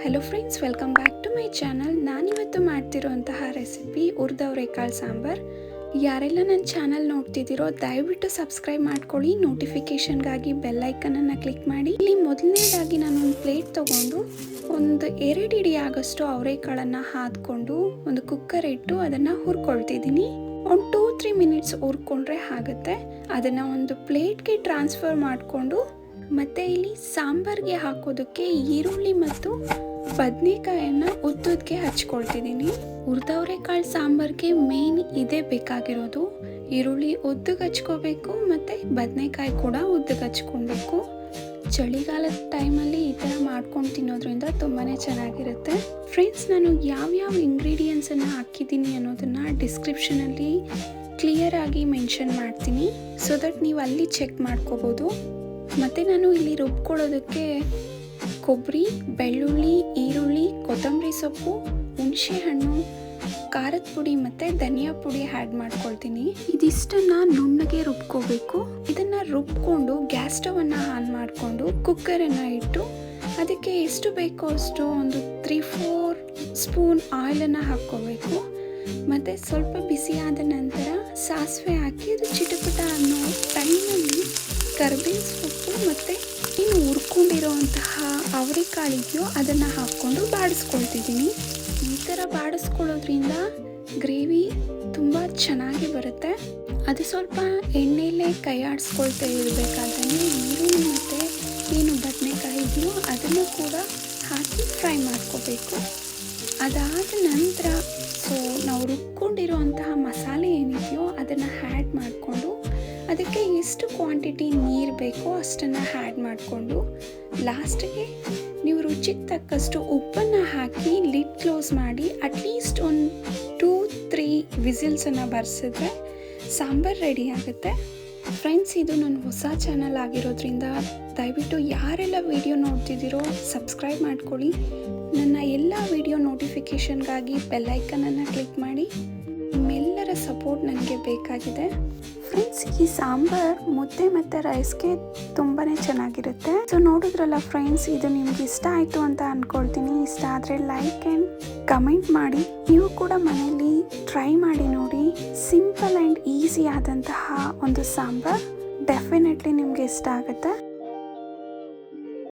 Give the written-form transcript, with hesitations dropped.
Hello friends, welcome back to my channel. ನಾನಿವತ್ತು ಮಾಡ್ತಿರೋಂತಹ recipe ಹುರಿದವರೆಕಾಳು sambar. ಯಾರೆಲ್ಲ ನನ್ನ ಚಾನಲ್ ನೋಡ್ತಿದ್ದೀರೋ ದಯವಿಟ್ಟು ಸಬ್ಸ್ಕ್ರೈಬ್ ಮಾಡ್ಕೊಳ್ಳಿ. ನೋಟಿಫಿಕೇಷನ್ಗಾಗಿ ಬೆಲ್ ಐಕನನ್ನು ಕ್ಲಿಕ್ ಮಾಡಿ. ಇಲ್ಲಿ ಮೊದಲನೇದಾಗಿ ನಾನು ಒಂದು ಪ್ಲೇಟ್ ತೊಗೊಂಡು ಒಂದು 2 ಇಡಿ ಆಗೋಷ್ಟು ಅವರೆಕಾಳನ್ನು ಹಾದ್ಕೊಂಡು ಒಂದು ಕುಕ್ಕರ್ ಇಟ್ಟು ಅದನ್ನು ಹುರ್ಕೊಳ್ತಿದ್ದೀನಿ. ಒಂದು 2-3 ಮಿನಿಟ್ಸ್ ಹುರ್ಕೊಂಡ್ರೆ ಆಗುತ್ತೆ. ಅದನ್ನು ಒಂದು ಪ್ಲೇಟ್ಗೆ ಟ್ರಾನ್ಸ್ಫರ್ ಮಾಡಿಕೊಂಡು ಮತ್ತೆ ಇಲ್ಲಿ ಸಾಂಬಾರ್ಗೆ ಹಾಕೋದಕ್ಕೆ ಈರುಳ್ಳಿ ಮತ್ತು ಬದನೆಕಾಯನ್ನು ಉದ್ದುದ್ಗೆ ಹಚ್ಕೊಳ್ತಿದ್ದೀನಿ. ಹುರಿದವರೆಕಾಳು ಸಾಂಬಾರ್ಗೆ ಮೇನ್ ಇದೇ ಬೇಕಾಗಿರೋದು. ಈರುಳ್ಳಿ ಉದ್ದಗೆ ಹಚ್ಕೋಬೇಕು ಮತ್ತು ಬದನೆಕಾಯಿ ಕೂಡ ಉದ್ದಗೆ ಹಚ್ಕೊಳ್ಬೇಕು. ಚಳಿಗಾಲದ ಟೈಮಲ್ಲಿ ಈ ಥರ ಮಾಡ್ಕೊಂಡು ತಿನ್ನೋದ್ರಿಂದ ತುಂಬಾ ಚೆನ್ನಾಗಿರುತ್ತೆ. ಫ್ರೆಂಡ್ಸ್, ನಾನು ಯಾವ್ಯಾವ ಇಂಗ್ರೀಡಿಯೆಂಟ್ಸನ್ನು ಹಾಕಿದ್ದೀನಿ ಅನ್ನೋದನ್ನು ಡಿಸ್ಕ್ರಿಪ್ಷನಲ್ಲಿ ಕ್ಲಿಯರ್ ಆಗಿ ಮೆನ್ಷನ್ ಮಾಡ್ತೀನಿ, ಸೊ ದಟ್ ನೀವು ಅಲ್ಲಿ ಚೆಕ್ ಮಾಡ್ಕೋಬೋದು. ಮತ್ತು ನಾನು ಇಲ್ಲಿ ರುಬ್ಕೊಳ್ಳೋದಕ್ಕೆ ಕೊಬ್ಬರಿ, ಬೆಳ್ಳುಳ್ಳಿ, ಈರುಳ್ಳಿ, ಕೊತ್ತಂಬರಿ ಸೊಪ್ಪು, ಹುಣಸೆ ಹಣ್ಣು, ಖಾರದ ಪುಡಿ ಮತ್ತು ಧನಿಯಾ ಪುಡಿ ಆ್ಯಡ್ ಮಾಡ್ಕೊಳ್ತೀನಿ. ಇದಿಷ್ಟನ್ನು ನುಣ್ಣಗೆ ರುಬ್ಕೋಬೇಕು. ಇದನ್ನು ರುಬ್ಕೊಂಡು ಗ್ಯಾಸ್ ಸ್ಟವನ್ನು ಆನ್ ಮಾಡಿಕೊಂಡು ಕುಕ್ಕರನ್ನು ಇಟ್ಟು ಅದಕ್ಕೆ ಎಷ್ಟು ಬೇಕೋ ಅಷ್ಟು ಒಂದು 3-4 ಸ್ಪೂನ್ ಆಯಿಲನ್ನು ಹಾಕ್ಕೋಬೇಕು. ಮತ್ತು ಸ್ವಲ್ಪ ಬಿಸಿಯಾದ ನಂತರ ಸಾಸಿವೆ ಹಾಕಿ ಅದು ಚಿಟಪಟ ಅನ್ನೋ ಟೈಮಲ್ಲಿ ಕರ್ಬೇವಿನ ಸೊಪ್ಪು ಮತ್ತು ಏನು ಹುರ್ಕೊಂಡಿರೋಂತಹ ಅವರೆಕಾಳಿದೆಯೋ ಅದನ್ನು ಹಾಕ್ಕೊಂಡು ಬಾಡಿಸ್ಕೊಳ್ತಿದ್ದೀನಿ. ಈ ಥರ ಬಾಡಿಸ್ಕೊಳ್ಳೋದ್ರಿಂದ ಗ್ರೇವಿ ತುಂಬ ಚೆನ್ನಾಗಿ ಬರುತ್ತೆ. ಅದು ಸ್ವಲ್ಪ ಎಣ್ಣೆಯಲ್ಲೇ ಕೈ ಆಡಿಸ್ಕೊಳ್ತಾ ಇರಬೇಕಾದ್ರೆ ಈರುಳ್ಳಿ ಮತ್ತು ಏನು ಬದನೆಕಾಯಿ ಇದೆಯೋ ಅದನ್ನು ಕೂಡ ಹಾಕಿ ಫ್ರೈ ಮಾಡ್ಕೋಬೇಕು. ಅದಾದ ನಂತರ ನಾವು ರುಬ್ಕೊಂಡಿರೋಂತಹ ಮಸಾಲೆ ಏನಿದೆಯೋ ಅದನ್ನು ಆ್ಯಡ್ ಮಾಡಿಕೊಂಡು ಅದಕ್ಕೆ ಎಷ್ಟು ಕ್ವಾಂಟಿಟಿ ನೀರು ಬೇಕೋ ಅಷ್ಟನ್ನು ಆ್ಯಡ್ ಮಾಡಿಕೊಂಡು ಲಾಸ್ಟಿಗೆ ನೀವು ರುಚಿಗೆ ತಕ್ಕಷ್ಟು ಉಪ್ಪನ್ನು ಹಾಕಿ ಲಿಡ್ ಕ್ಲೋಸ್ ಮಾಡಿ ಅಟ್ಲೀಸ್ಟ್ ಒಂದು 2-3 ವಿಸಿಲ್ಸನ್ನು ಬರ್ಸಿದ್ರೆ ಸಾಂಬಾರು ರೆಡಿ ಆಗುತ್ತೆ. ಫ್ರೆಂಡ್ಸ್, ಇದು ನನ್ನ ಹೊಸ ಚಾನಲ್ ಆಗಿರೋದ್ರಿಂದ ದಯವಿಟ್ಟು ಯಾರೆಲ್ಲ ವಿಡಿಯೋ ನೋಡ್ತಿದ್ದೀರೋ ಸಬ್ಸ್ಕ್ರೈಬ್ ಮಾಡ್ಕೊಳ್ಳಿ. ನನ್ನ ಎಲ್ಲ ವಿಡಿಯೋ ನೋಟಿಫಿಕೇಷನ್ಗಾಗಿ ಬೆಲ್ ಐಕನನ್ನು ಕ್ಲಿಕ್ ಮಾಡಿ. ನಿಮ್ಮೆಲ್ಲರ ಸಪೋರ್ಟ್ ನನಗೆ ಬೇಕಾಗಿದೆ. ಫ್ರೆಂಡ್ಸ್, ಈ ಸಾಂಬಾರ್ ಮುದ್ದೆ ಮತ್ತು ರೈಸ್ಗೆ ತುಂಬಾ ಚೆನ್ನಾಗಿರುತ್ತೆ. ಸೊ ನೋಡಿದ್ರಲ್ಲ ಫ್ರೆಂಡ್ಸ್, ಇದು ನಿಮ್ಗೆ ಇಷ್ಟ ಆಯಿತು ಅಂತ ಅಂದ್ಕೊಳ್ತೀನಿ. ಇಷ್ಟ ಆದರೆ ಲೈಕ್ ಆ್ಯಂಡ್ ಕಮೆಂಟ್ ಮಾಡಿ. ನೀವು ಕೂಡ ಮನೆಯಲ್ಲಿ ಟ್ರೈ ಮಾಡಿ ನೋಡಿ. ಸಿಂಪಲ್ ಆ್ಯಂಡ್ ಈಸಿ ಆದಂತಹ ಒಂದು ಸಾಂಬಾರ್ ಡೆಫಿನೆಟ್ಲಿ ನಿಮಗೆ ಇಷ್ಟ ಆಗುತ್ತೆ.